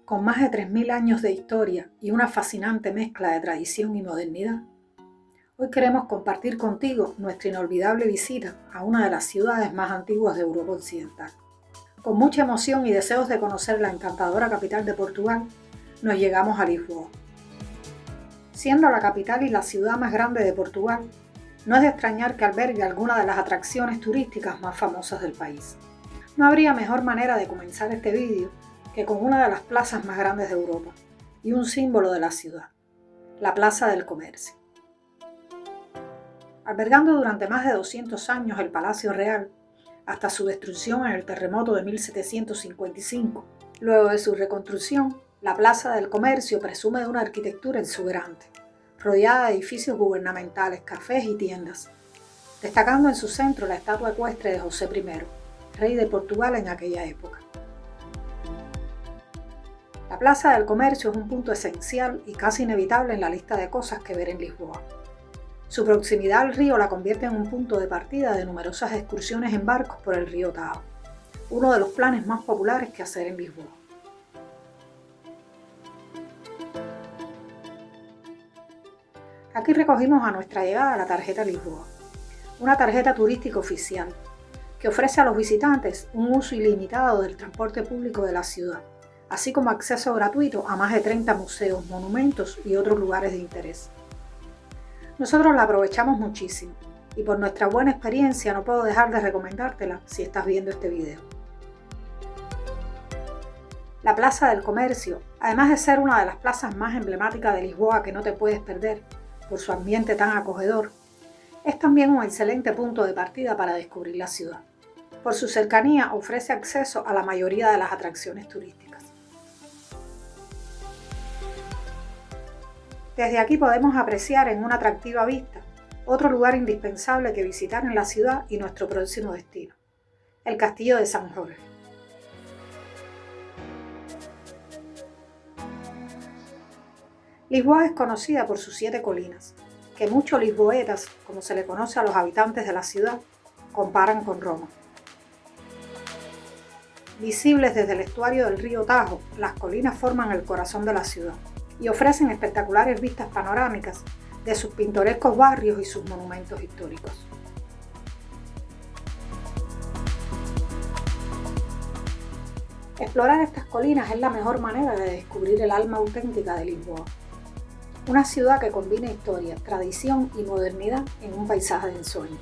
Con más de 3.000 años de historia y una fascinante mezcla de tradición y modernidad, hoy queremos compartir contigo nuestra inolvidable visita a una de las ciudades más antiguas de Europa Occidental. Con mucha emoción y deseos de conocer la encantadora capital de Portugal, nos llegamos a Lisboa. Siendo la capital y la ciudad más grande de Portugal, no es de extrañar que albergue algunas de las atracciones turísticas más famosas del país. No habría mejor manera de comenzar este vídeo que con una de las plazas más grandes de Europa y un símbolo de la ciudad, la Plaza del Comercio. Albergando durante más de 200 años el Palacio Real, hasta su destrucción en el terremoto de 1755, luego de su reconstrucción, la Plaza del Comercio presume de una arquitectura exuberante, rodeada de edificios gubernamentales, cafés y tiendas, destacando en su centro la estatua ecuestre de José I, rey de Portugal en aquella época. La Plaza del Comercio es un punto esencial y casi inevitable en la lista de cosas que ver en Lisboa. Su proximidad al río la convierte en un punto de partida de numerosas excursiones en barcos por el río Tajo, uno de los planes más populares que hacer en Lisboa. Aquí recogimos a nuestra llegada la tarjeta Lisboa, una tarjeta turística oficial que ofrece a los visitantes un uso ilimitado del transporte público de la ciudad, así como acceso gratuito a más de 30 museos, monumentos y otros lugares de interés. Nosotros la aprovechamos muchísimo y por nuestra buena experiencia no puedo dejar de recomendártela si estás viendo este video. La Plaza del Comercio, además de ser una de las plazas más emblemáticas de Lisboa que no te puedes perder por su ambiente tan acogedor, es también un excelente punto de partida para descubrir la ciudad. Por su cercanía ofrece acceso a la mayoría de las atracciones turísticas. Desde aquí podemos apreciar en una atractiva vista otro lugar indispensable que visitar en la ciudad y nuestro próximo destino, el Castillo de San Jorge. Lisboa es conocida por sus 7 colinas, que muchos lisboetas, como se le conoce a los habitantes de la ciudad, comparan con Roma. Visibles desde el estuario del río Tajo, las colinas forman el corazón de la ciudad y ofrecen espectaculares vistas panorámicas de sus pintorescos barrios y sus monumentos históricos. Explorar estas colinas es la mejor manera de descubrir el alma auténtica de Lisboa, una ciudad que combina historia, tradición y modernidad en un paisaje de ensueño.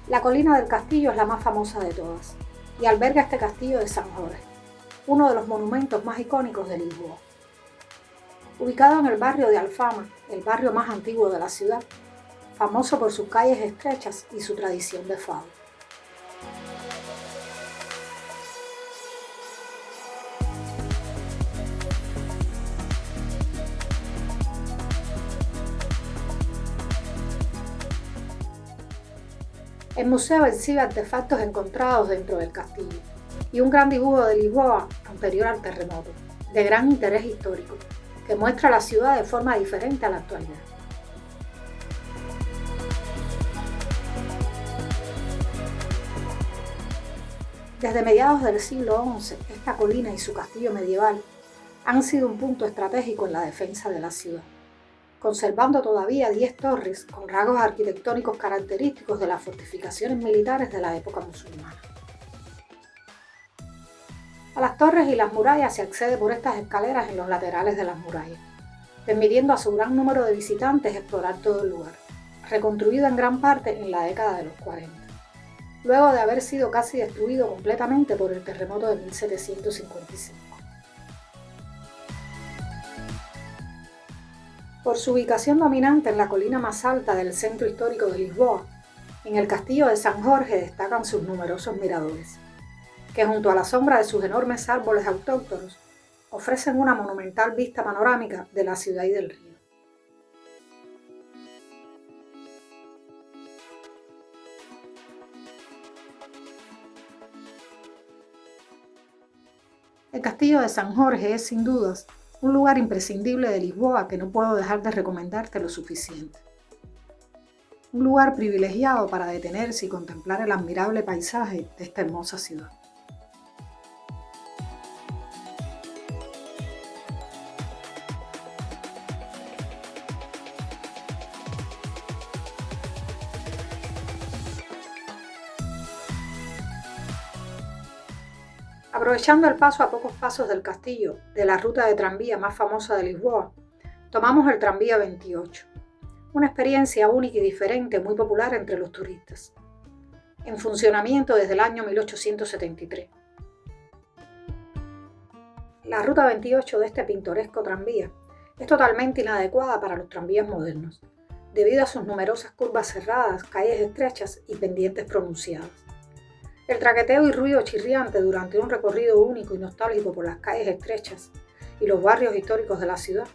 La colina del castillo es la más famosa de todas y alberga este castillo de San Jorge, uno de los monumentos más icónicos de Lisboa. Ubicado en el barrio de Alfama, el barrio más antiguo de la ciudad, famoso por sus calles estrechas y su tradición de fado. El museo exhibe artefactos encontrados dentro del castillo y un gran dibujo de Lisboa anterior al terremoto, de gran interés histórico, que muestra la ciudad de forma diferente a la actualidad. Desde mediados del siglo XI, esta colina y su castillo medieval han sido un punto estratégico en la defensa de la ciudad, conservando todavía 10 torres con rasgos arquitectónicos característicos de las fortificaciones militares de la época musulmana. A las torres y las murallas se accede por estas escaleras en los laterales de las murallas, permitiendo a su gran número de visitantes explorar todo el lugar, reconstruido en gran parte en la década de los 40, luego de haber sido casi destruido completamente por el terremoto de 1755. Por su ubicación dominante en la colina más alta del centro histórico de Lisboa, en el Castillo de San Jorge destacan sus numerosos miradores, que junto a la sombra de sus enormes árboles autóctonos ofrecen una monumental vista panorámica de la ciudad y del río. El Castillo de San Jorge es, sin dudas, un lugar imprescindible de Lisboa que no puedo dejar de recomendarte lo suficiente. Un lugar privilegiado para detenerse y contemplar el admirable paisaje de esta hermosa ciudad. Aprovechando el paso a pocos pasos del castillo de la ruta de tranvía más famosa de Lisboa, tomamos el tranvía 28, una experiencia única y diferente muy popular entre los turistas, en funcionamiento desde el año 1873. La ruta 28 de este pintoresco tranvía es totalmente inadecuada para los tranvías modernos, debido a sus numerosas curvas cerradas, calles estrechas y pendientes pronunciadas. El traqueteo y ruido chirriante durante un recorrido único y nostálgico por las calles estrechas y los barrios históricos de la ciudad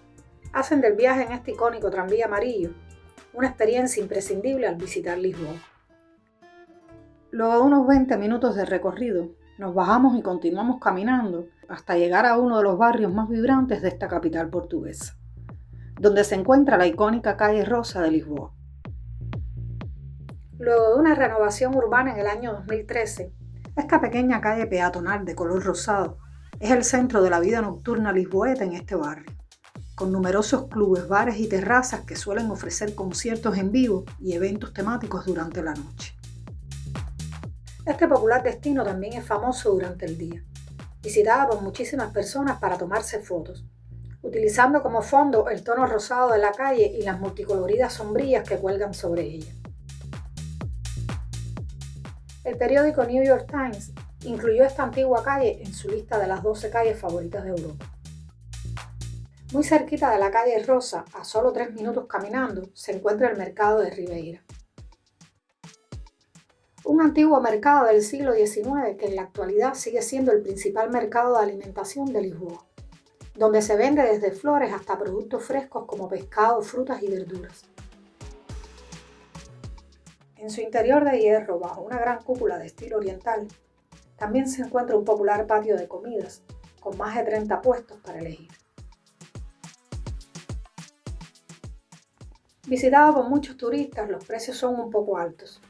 hacen del viaje en este icónico tranvía amarillo una experiencia imprescindible al visitar Lisboa. Luego de unos 20 minutos de recorrido, nos bajamos y continuamos caminando hasta llegar a uno de los barrios más vibrantes de esta capital portuguesa, donde se encuentra la icónica calle Rosa de Lisboa. Luego de una renovación urbana en el año 2013, esta pequeña calle peatonal de color rosado es el centro de la vida nocturna lisboeta en este barrio, con numerosos clubes, bares y terrazas que suelen ofrecer conciertos en vivo y eventos temáticos durante la noche. Este popular destino también es famoso durante el día, visitada por muchísimas personas para tomarse fotos, utilizando como fondo el tono rosado de la calle y las multicoloridas sombrillas que cuelgan sobre ella. El periódico New York Times incluyó esta antigua calle en su lista de las 12 calles favoritas de Europa. Muy cerquita de la calle Rosa, a solo 3 minutos caminando, se encuentra el mercado de Ribeira. Un antiguo mercado del siglo XIX que en la actualidad sigue siendo el principal mercado de alimentación de Lisboa, donde se vende desde flores hasta productos frescos como pescado, frutas y verduras. En su interior de hierro, bajo una gran cúpula de estilo oriental, también se encuentra un popular patio de comidas, con más de 30 puestos para elegir. Visitado por muchos turistas, los precios son un poco altos,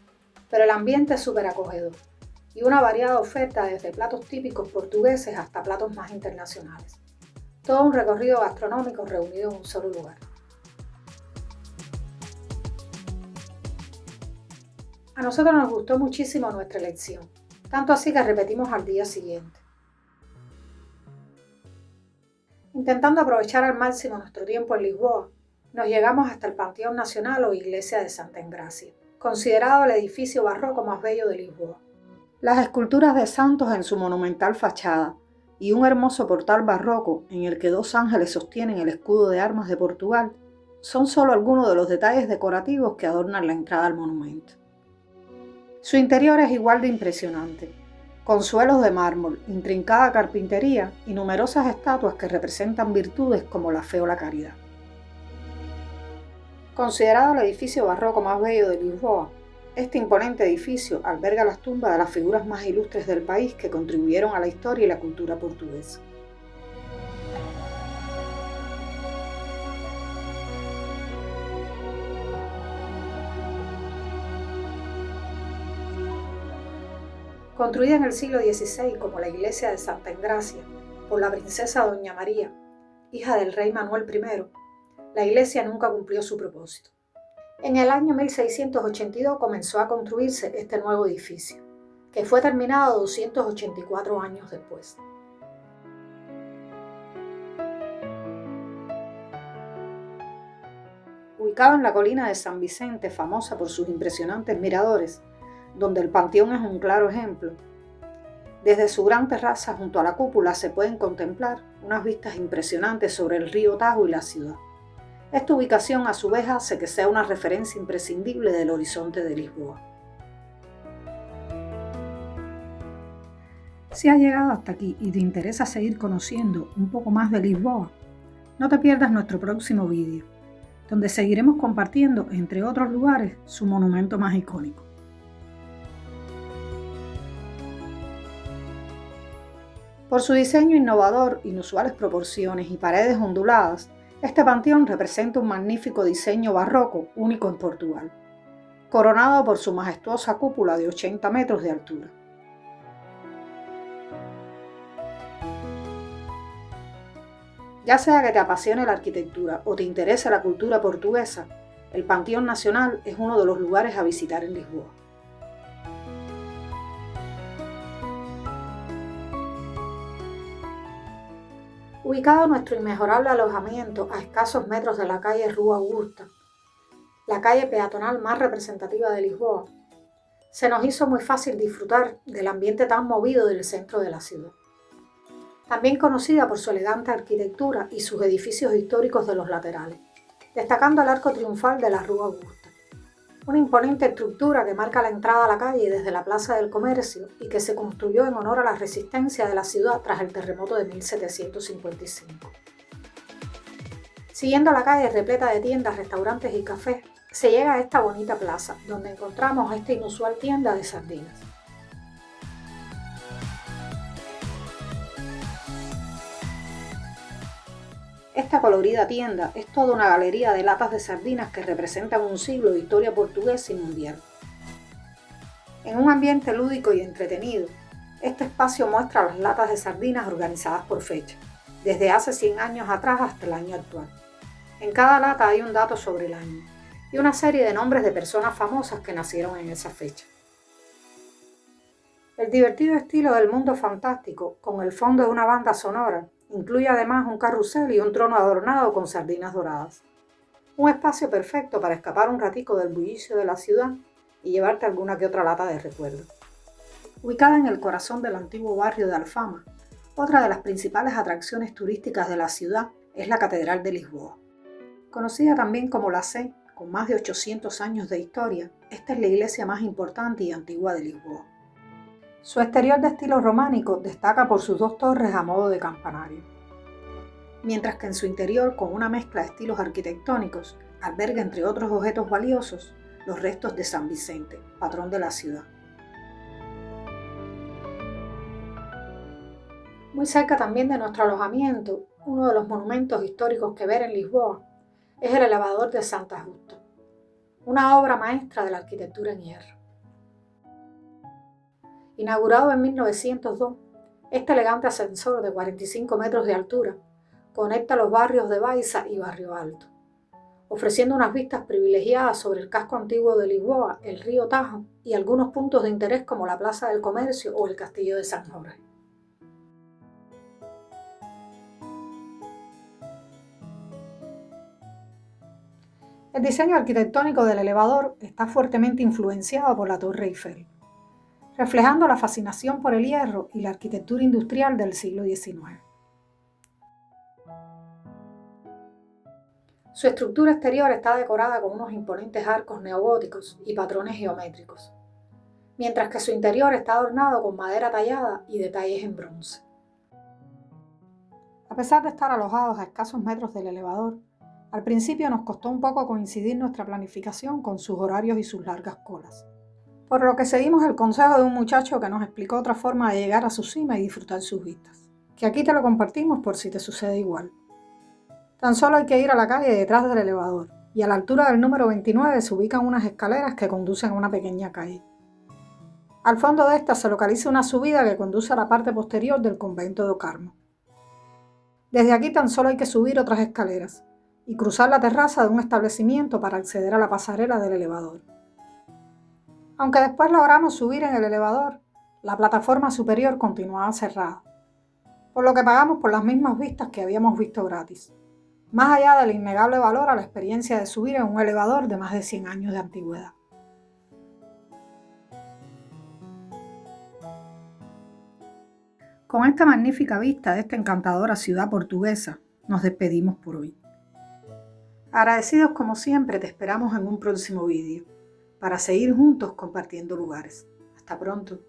pero el ambiente es súper acogedor y una variada oferta desde platos típicos portugueses hasta platos más internacionales. Todo un recorrido gastronómico reunido en un solo lugar. A nosotros nos gustó muchísimo nuestra elección, tanto así que repetimos al día siguiente. Intentando aprovechar al máximo nuestro tiempo en Lisboa, nos llegamos hasta el Panteón Nacional o Iglesia de Santa Engracia, considerado el edificio barroco más bello de Lisboa. Las esculturas de santos en su monumental fachada y un hermoso portal barroco en el que 2 ángeles sostienen el escudo de armas de Portugal son solo algunos de los detalles decorativos que adornan la entrada al monumento. Su interior es igual de impresionante, con suelos de mármol, intrincada carpintería y numerosas estatuas que representan virtudes como la fe o la caridad. Considerado el edificio barroco más bello de Lisboa, este imponente edificio alberga las tumbas de las figuras más ilustres del país que contribuyeron a la historia y la cultura portuguesa. Construida en el siglo XVI como la iglesia de Santa Engracia por la princesa Doña María, hija del rey Manuel I, la iglesia nunca cumplió su propósito. En el año 1682 comenzó a construirse este nuevo edificio, que fue terminado 284 años después. Ubicado en la colina de San Vicente, famosa por sus impresionantes miradores, donde el panteón es un claro ejemplo, desde su gran terraza junto a la cúpula se pueden contemplar unas vistas impresionantes sobre el río Tajo y la ciudad. Esta ubicación a su vez hace que sea una referencia imprescindible del horizonte de Lisboa. Si has llegado hasta aquí y te interesa seguir conociendo un poco más de Lisboa, no te pierdas nuestro próximo vídeo, donde seguiremos compartiendo, entre otros lugares, su monumento más icónico. Por su diseño innovador, inusuales proporciones y paredes onduladas, este panteón representa un magnífico diseño barroco único en Portugal, coronado por su majestuosa cúpula de 80 metros de altura. Ya sea que te apasione la arquitectura o te interese la cultura portuguesa, el Panteón Nacional es uno de los lugares a visitar en Lisboa. Ubicado nuestro inmejorable alojamiento a escasos metros de la calle Rua Augusta, la calle peatonal más representativa de Lisboa, se nos hizo muy fácil disfrutar del ambiente tan movido del centro de la ciudad. También conocida por su elegante arquitectura y sus edificios históricos de los laterales, destacando el arco triunfal de la Rua Augusta, una imponente estructura que marca la entrada a la calle desde la Plaza del Comercio y que se construyó en honor a la resistencia de la ciudad tras el terremoto de 1755. Siguiendo la calle repleta de tiendas, restaurantes y cafés, se llega a esta bonita plaza, donde encontramos esta inusual tienda de sardinas. Esta colorida tienda es toda una galería de latas de sardinas que representan un siglo de historia portuguesa y mundial. En un ambiente lúdico y entretenido, este espacio muestra las latas de sardinas organizadas por fecha, desde hace 100 años atrás hasta el año actual. En cada lata hay un dato sobre el año y una serie de nombres de personas famosas que nacieron en esa fecha. El divertido estilo del mundo fantástico, con el fondo de una banda sonora, incluye además un carrusel y un trono adornado con sardinas doradas. Un espacio perfecto para escapar un ratico del bullicio de la ciudad y llevarte alguna que otra lata de recuerdo. Ubicada en el corazón del antiguo barrio de Alfama, otra de las principales atracciones turísticas de la ciudad es la Catedral de Lisboa. Conocida también como la Sé, con más de 800 años de historia, esta es la iglesia más importante y antigua de Lisboa. Su exterior de estilo románico destaca por sus dos torres a modo de campanario, mientras que en su interior, con una mezcla de estilos arquitectónicos, alberga entre otros objetos valiosos los restos de San Vicente, patrón de la ciudad. Muy cerca también de nuestro alojamiento, uno de los monumentos históricos que ver en Lisboa es el elevador de Santa Justa, una obra maestra de la arquitectura en hierro. Inaugurado en 1902, este elegante ascensor de 45 metros de altura conecta los barrios de Baixa y Barrio Alto, ofreciendo unas vistas privilegiadas sobre el casco antiguo de Lisboa, el río Tajo y algunos puntos de interés como la Plaza del Comercio o el Castillo de San Jorge. El diseño arquitectónico del elevador está fuertemente influenciado por la Torre Eiffel, reflejando la fascinación por el hierro y la arquitectura industrial del siglo XIX. Su estructura exterior está decorada con unos imponentes arcos neogóticos y patrones geométricos, mientras que su interior está adornado con madera tallada y detalles en bronce. A pesar de estar alojados a escasos metros del elevador, al principio nos costó un poco coincidir nuestra planificación con sus horarios y sus largas colas, por lo que seguimos el consejo de un muchacho que nos explicó otra forma de llegar a su cima y disfrutar sus vistas, que aquí te lo compartimos por si te sucede igual. Tan solo hay que ir a la calle detrás del elevador, y a la altura del número 29 se ubican unas escaleras que conducen a una pequeña calle. Al fondo de esta se localiza una subida que conduce a la parte posterior del convento de Carmo. Desde aquí tan solo hay que subir otras escaleras y cruzar la terraza de un establecimiento para acceder a la pasarela del elevador. Aunque después logramos subir en el elevador, la plataforma superior continuaba cerrada, por lo que pagamos por las mismas vistas que habíamos visto gratis, más allá del innegable valor a la experiencia de subir en un elevador de más de 100 años de antigüedad. Con esta magnífica vista de esta encantadora ciudad portuguesa, nos despedimos por hoy. Agradecidos como siempre, te esperamos en un próximo vídeo para seguir juntos compartiendo lugares. Hasta pronto.